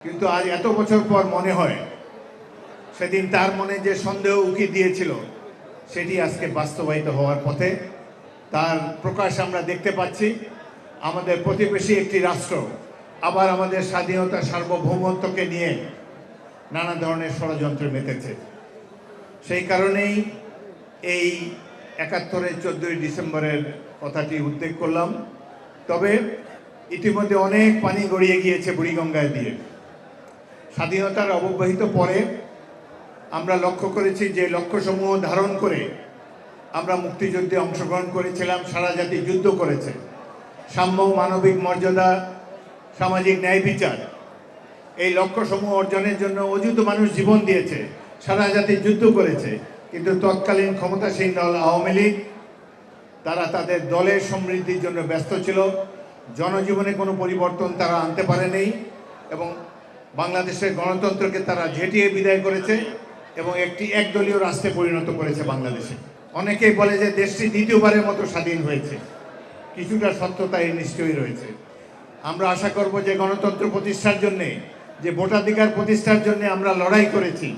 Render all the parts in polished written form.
কিন্তু আজ এত বছর পর মনে হয় সেদিন তার মনে যে সন্দেহ উকি দিয়েছিল সেটি আজকে বাস্তবায়িত হওয়ার পথে। তার প্রকাশ আমরা দেখতে পাচ্ছি। আমাদের প্রতিবেশী একটি রাষ্ট্র আবার আমাদের স্বাধীনতা সার্বভৌমত্বকে নিয়ে নানা ধরনের ষড়যন্ত্রে মেতেছে। সেই কারণেই এই ৭১-এর ১৪ই ডিসেম্বরের কথাটি উল্লেখ করলাম। তবে ইতিমধ্যে অনেক পানি গড়িয়ে গিয়েছে বুড়িগঙ্গায় দিয়ে। স্বাধীনতার অব্যবহিত পরে আমরা লক্ষ্য করেছি যে লক্ষ্যসমূহ ধারণ করে আমরা মুক্তিযুদ্ধে অংশগ্রহণ করেছিলাম। সারা জাতি যুদ্ধ করেছে। সাম্য, মানবিক মর্যাদা, সামাজিক ন্যায় বিচার, এই লক্ষ্যসমূহ অর্জনের জন্য অযুত মানুষ জীবন দিয়েছে। সারা জাতি যুদ্ধ করেছে। কিন্তু তৎকালীন ক্ষমতাসীন দল আওয়ামী লীগ তারা তাদের দলের সমৃদ্ধির জন্য ব্যস্ত ছিল। জনজীবনে কোনো পরিবর্তন তারা আনতে পারেনি এবং বাংলাদেশের গণতন্ত্রকে তারা ঝেঁটিয়ে বিদায় করেছে এবং একটি একদলীয় রাষ্ট্রে পরিণত করেছে বাংলাদেশে। অনেকেই বলে যে দেশটি দ্বিতীয়বারের মতো স্বাধীন হয়েছে। কিছুটা সত্যতা এই নিশ্চয়ই রয়েছে। আমরা আশা করব যে গণতন্ত্র প্রতিষ্ঠার জন্যে, যে ভোটাধিকার প্রতিষ্ঠার জন্য আমরা লড়াই করেছি,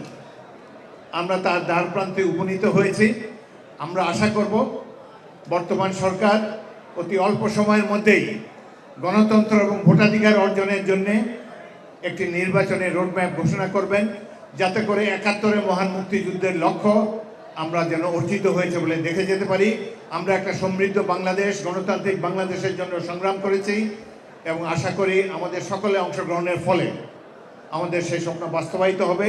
আমরা তার দ্বার প্রান্তে উপনীত হয়েছি। আমরা আশা করব বর্তমান সরকার অতি অল্প সময়ের মধ্যেই গণতন্ত্র এবং ভোটাধিকার অর্জনের জন্য একটি নির্বাচনের রোডম্যাপ ঘোষণা করবেন, যাতে করে ৭১-এর মহান মুক্তিযুদ্ধের লক্ষ্য আমরা যেন অর্জিত হয়েছে বলে দেখে যেতে পারি। আমরা একটা সমৃদ্ধ বাংলাদেশ, গণতান্ত্রিক বাংলাদেশের জন্য সংগ্রাম করেছি এবং আশা করি আমাদের সকলে অংশগ্রহণের ফলে আমাদের সেই স্বপ্ন বাস্তবায়িত হবে।